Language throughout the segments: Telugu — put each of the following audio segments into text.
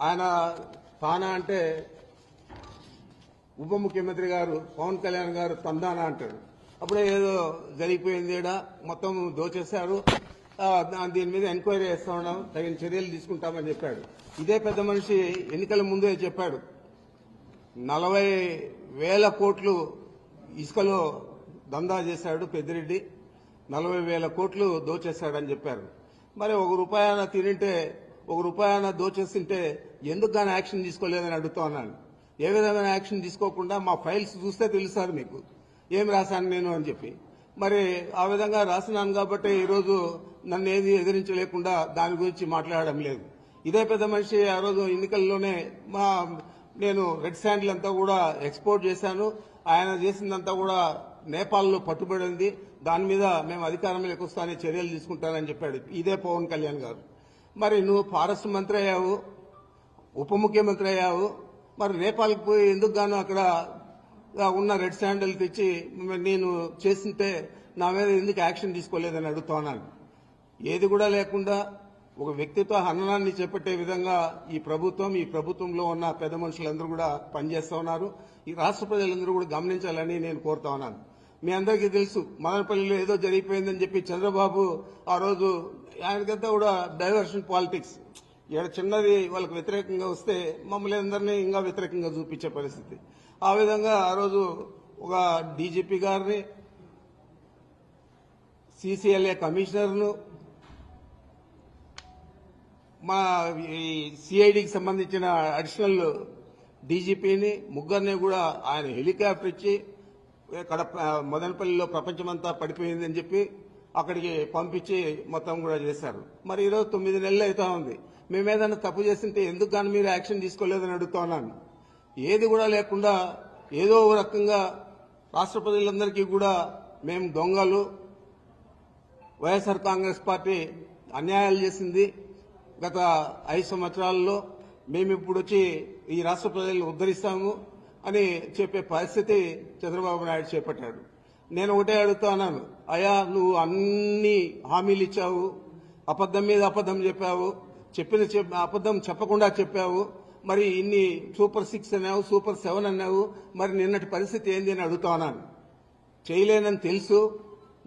ఆయన తానా అంటే ఉప ముఖ్యమంత్రి గారు పవన్ కళ్యాణ్ గారు తందానా అంటాడు. అప్పుడే ఏదో జరిగిపోయింది, మొత్తం దోచేశారు, దీని మీద ఎంక్వైరీ చేస్తా ఉన్నాం, తగిన చర్యలు తీసుకుంటామని చెప్పాడు. ఇదే పెద్ద మనిషి ఎన్నికల ముందే చెప్పాడు 40,000 కోట్లు ఇసుకలో దందా చేశాడు పెద్దిరెడ్డి, 40,000 కోట్లు దోచేశాడని చెప్పారు. మరి ₹1 తినింటే ₹1 దోచేస్తుంటే ఎందుకు కానీ యాక్షన్ తీసుకోలేదని అడుగుతా ఉన్నాను. ఏ విధమైన యాక్షన్ తీసుకోకుండా మా ఫైల్స్ చూస్తే తెలుస్తారు మీకు ఏం రాశాను నేను అని చెప్పి. మరి ఆ విధంగా రాసినాను కాబట్టి ఈరోజు నన్ను ఏది ఎదిరించలేకుండా దాని గురించి మాట్లాడడం లేదు. ఇదే పెద్ద మనిషి ఆ రోజు ఎన్నికల్లోనే నేను రెడ్ శాండిల్ అంతా కూడా ఎక్స్పోర్ట్ చేశాను, ఆయన చేసిందంతా కూడా నేపాల్లో పట్టుబడింది, దాని మీద మేము అధికారంలోకి వస్తానే చర్యలు తీసుకుంటానని చెప్పాడు ఇదే పవన్ కళ్యాణ్ గారు. మరి నువ్వు ఫారెస్ట్ మంత్రి అయ్యావు, ఉప ముఖ్యమంత్రి అయ్యావు, మరి నేపాల్కి పోయి ఎందుకు గాను అక్కడ ఉన్న రెడ్ శాండిల్ తెచ్చి నేను చేస్తుంటే నా మీద ఎందుకు యాక్షన్ తీసుకోలేదని అడుగుతున్నాను. ఏది కూడా లేకుండా ఒక వ్యక్తిత్వ హననాన్ని చేపట్టే విధంగా ఈ ప్రభుత్వంలో ఉన్న పెద్ద మనుషులందరూ కూడా పనిచేస్తా ఉన్నారు. ఈ రాష్ట్ర ప్రజలందరూ కూడా గమనించాలని నేను కోరుతా ఉన్నాను. మీ అందరికీ తెలుసు మదనపల్లిలో ఏదో జరిగిపోయిందని చెప్పి చంద్రబాబు ఆ రోజు ఆయనకంతా కూడా డైవర్షన్ పాలిటిక్స్, ఇక్కడ చిన్నది వాళ్ళకు వ్యతిరేకంగా వస్తే మమ్మల్ని అందరినీ ఇంకా వ్యతిరేకంగా చూపించే పరిస్థితి. ఆ విధంగా ఆ రోజు ఒక డీజీపీ గారిని, సీసీఎల్ఏ కమిషనర్ను, మా సిఐడికి సంబంధించిన అడిషనల్ డీజీపీని ముగ్గురిని కూడా ఆయన హెలికాప్టర్ ఇచ్చి మదనపల్లిలో ప్రపంచమంతా పడిపోయిందని చెప్పి అక్కడికి పంపించి మొత్తం కూడా చేశారు. మరి ఈరోజు 9 నెలలు అవుతా ఉంది. మేమేదైనా తప్పు చేస్తుంటే ఎందుకు కానీ మీరు యాక్షన్ తీసుకోలేదని అడుగుతా ఉన్నాను. ఏది కూడా లేకుండా ఏదో ఒక రకంగా రాష్ట్ర ప్రజలందరికీ కూడా మేము దొంగలు, వైఎస్ఆర్ కాంగ్రెస్ పార్టీ అన్యాయాలు చేసింది గత 5 సంవత్సరాల్లో, మేము ఇప్పుడు వచ్చి ఈ రాష్ట్ర ప్రజలను ఉద్ధరిస్తాము అని చెప్పే పరిస్థితి చంద్రబాబు నాయుడు చేపట్టాడు. నేను ఒకటే అడుగుతా ఉన్నాను, అయ్యా నువ్వు అన్ని హామీలు ఇచ్చావు, అబద్దం మీద అబద్దం చెప్పావు, అబద్దం చెప్పకుండా చెప్పావు, మరి ఇన్ని సూపర్ 6 అన్నావు, సూపర్ 7 అన్నావు, మరి నిన్నటి పరిస్థితి ఏంది అని అడుగుతా ఉన్నాను. చేయలేనని తెలుసు,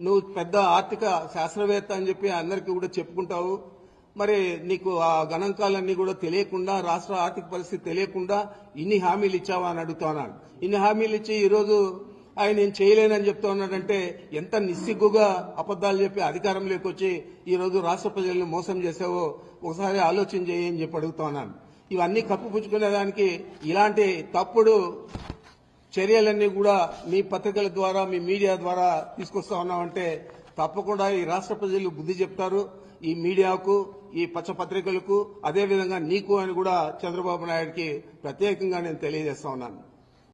నువ్వు పెద్ద ఆర్థిక శాస్త్రవేత్త అని చెప్పి అందరికీ కూడా చెప్పుకుంటావు, మరి నీకు ఆ గణాంకాలన్నీ కూడా తెలియకుండా, రాష్ట్ర ఆర్థిక పరిస్థితి తెలియకుండా ఇన్ని హామీలు ఇచ్చావా అని అడుగుతా ఉన్నాను. ఇన్ని హామీలు ఇచ్చి ఈరోజు ఆయన నేను చేయలేనని చెప్తా ఉన్నాడంటే ఎంత నిస్సిగ్గుగా అబద్దాలు చెప్పి అధికారంలోకి వచ్చి ఈరోజు రాష్ట్ర ప్రజలను మోసం చేసావో ఒకసారి ఆలోచన చేయని చెప్పి అడుగుతా ఉన్నాను. ఇవన్నీ కప్పుపుచ్చుకునేదానికి ఇలాంటి తప్పుడు చర్యలన్నీ కూడా మీ పత్రికల ద్వారా, మీ మీడియా ద్వారా తీసుకొస్తా ఉన్నామంటే తప్పకుండా ఈ రాష్ట్ర ప్రజలు బుద్ధి చెప్తారు. ఈ మీడియాకు, ఈ పచ్చ పత్రికలకు, అదేవిధంగా నీకు అని కూడా చంద్రబాబు నాయుడికి ప్రత్యేకంగా నేను తెలియజేస్తా ఉన్నాను.